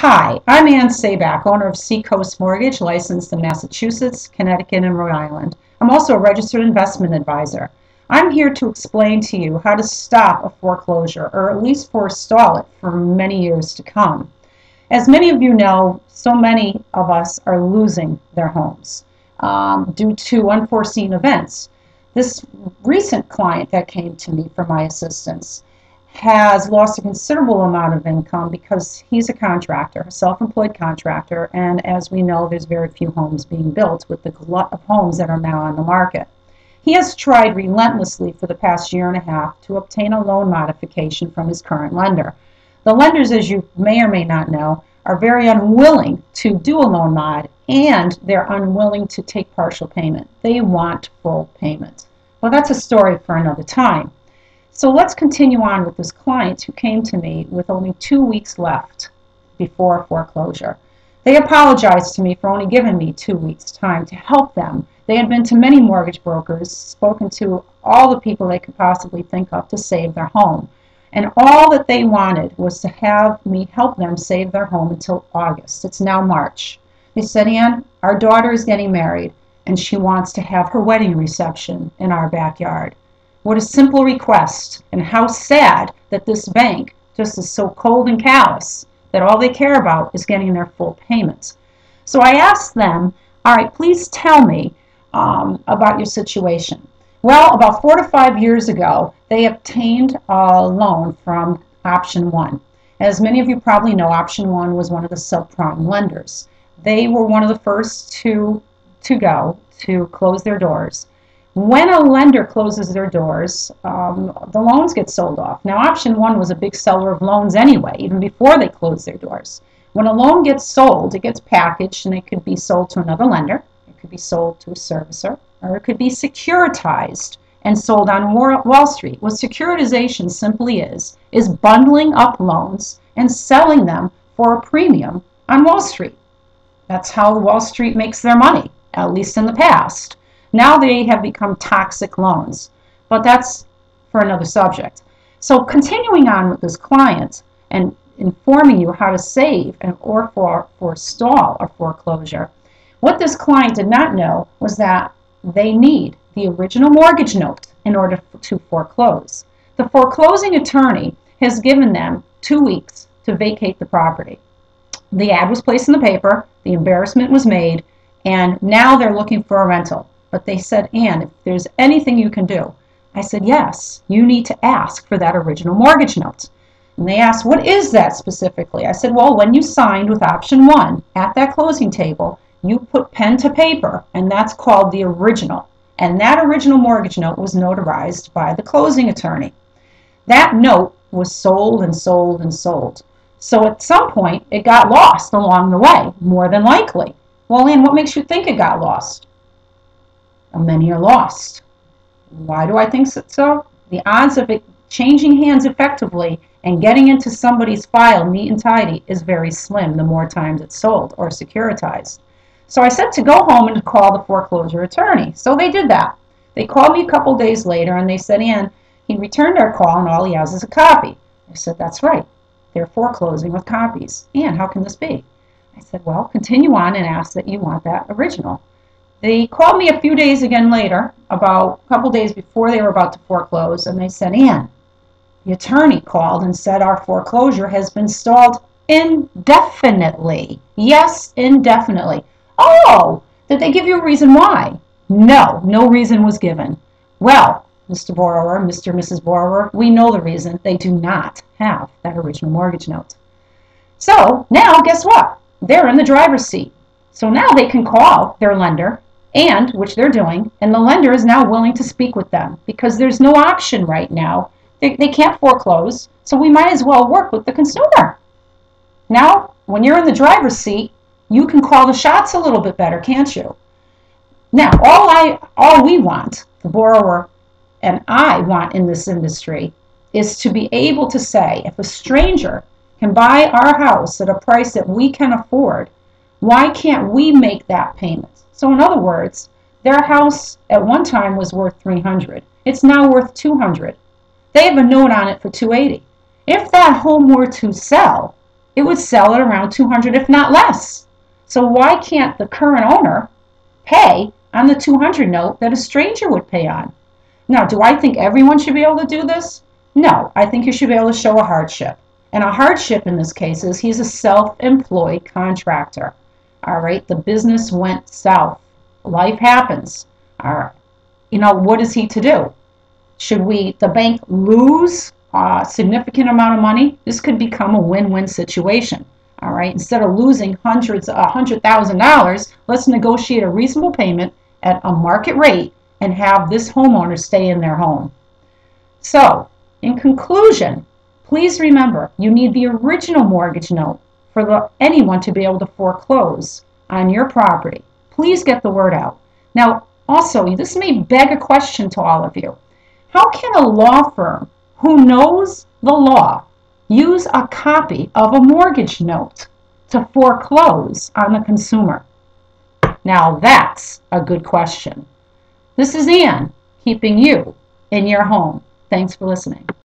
Hi, I'm Ann Sabak, owner of Seacoast Mortgage, licensed in Massachusetts, Connecticut, and Rhode Island. I'm also a registered investment advisor. I'm here to explain to you how to stop a foreclosure, or at least forestall it for many years to come. As many of you know, so many of us are losing their homes due to unforeseen events. This recent client that came to me for my assistance has lost a considerable amount of income because he's a contractor, a self-employed contractor, and as we know, there's very few homes being built with the glut of homes that are now on the market. He has tried relentlessly for the past year and a half to obtain a loan modification from his current lender. The lenders, as you may or may not know, are very unwilling to do a loan mod, and they're unwilling to take partial payment. They want full payment. Well, that's a story for another time. So let's continue on with this client who came to me with only 2 weeks left before foreclosure. They apologized to me for only giving me 2 weeks' time to help them. They had been to many mortgage brokers, spoken to all the people they could possibly think of to save their home. And all that they wanted was to have me help them save their home until August. It's now March. They said, Ann, our daughter is getting married and she wants to have her wedding reception in our backyard. What a simple request, and how sad that this bank just is so cold and callous that all they care about is getting their full payments. So I asked them, all right, please tell me about your situation. Well, about 4 to 5 years ago, they obtained a loan from Option 1. As many of you probably know, Option 1 was one of the subprime lenders. They were one of the first to close their doors. When a lender closes their doors, the loans get sold off. Now, Option 1 was a big seller of loans anyway, even before they closed their doors. When a loan gets sold, it gets packaged and it could be sold to another lender, it could be sold to a servicer, or it could be securitized and sold on Wall Street. What securitization simply is bundling up loans and selling them for a premium on Wall Street. That's how Wall Street makes their money, at least in the past. Now they have become toxic loans, but that's for another subject. So continuing on with this client and informing you how to save or forestall a foreclosure, what this client did not know was that they need the original mortgage note in order to foreclose. The foreclosing attorney has given them 2 weeks to vacate the property. The ad was placed in the paper, the embarrassment was made, and now they're looking for a rental. But they said, Ann, if there's anything you can do. I said, yes, you need to ask for that original mortgage note. And they asked, what is that specifically? I said, well, when you signed with Option 1 at that closing table, you put pen to paper, and that's called the original. And that original mortgage note was notarized by the closing attorney. That note was sold and sold and sold. So at some point, it got lost along the way, more than likely. Well, Ann, what makes you think it got lost? Many are lost. Why do I think so? The odds of it changing hands effectively and getting into somebody's file neat and tidy is very slim the more times it's sold or securitized. So I said to go home and to call the foreclosure attorney. So they did that. They called me a couple days later and they said, Ann, he returned our call and all he has is a copy. I said, that's right. They're foreclosing with copies. Ann, how can this be? I said, well, continue on and ask that you want that original. They called me a few days again later, about a couple days before they were about to foreclose, and they said, Ann, the attorney called and said our foreclosure has been stalled indefinitely. Yes, indefinitely. Oh, did they give you a reason why? No, no reason was given. Well, Mr. Borrower, Mr. and Mrs. Borrower, we know the reason. They do not have that original mortgage note. So now, guess what? They're in the driver's seat. So now they can call their lender, and which they're doing, and the lender is now willing to speak with them because there's no option right now. They can't foreclose, so we might as well work with the consumer. Now, when you're in the driver's seat, you can call the shots a little bit better, can't you? Now, all we want, the borrower and I want in this industry, is to be able to say, if a stranger can buy our house at a price that we can afford, why can't we make that payment? So in other words, their house at one time was worth $300. It's now worth $200. They have a note on it for $280. If that home were to sell, it would sell at around $200, if not less. So why can't the current owner pay on the $200 note that a stranger would pay on? Now, do I think everyone should be able to do this? No, I think you should be able to show a hardship. And a hardship in this case is he's a self-employed contractor. All right, the business went south. Life happens. All right, what is he to do? Should the bank lose a significant amount of money? This could become a win-win situation. All right, instead of losing $100,000, let's negotiate a reasonable payment at a market rate and have this homeowner stay in their home. So, in conclusion, please remember you need the original mortgage note for anyone to be able to foreclose on your property. Please get the word out. Now, also, this may beg a question to all of you. How can a law firm who knows the law use a copy of a mortgage note to foreclose on the consumer? Now, that's a good question. This is Ann, keeping you in your home. Thanks for listening.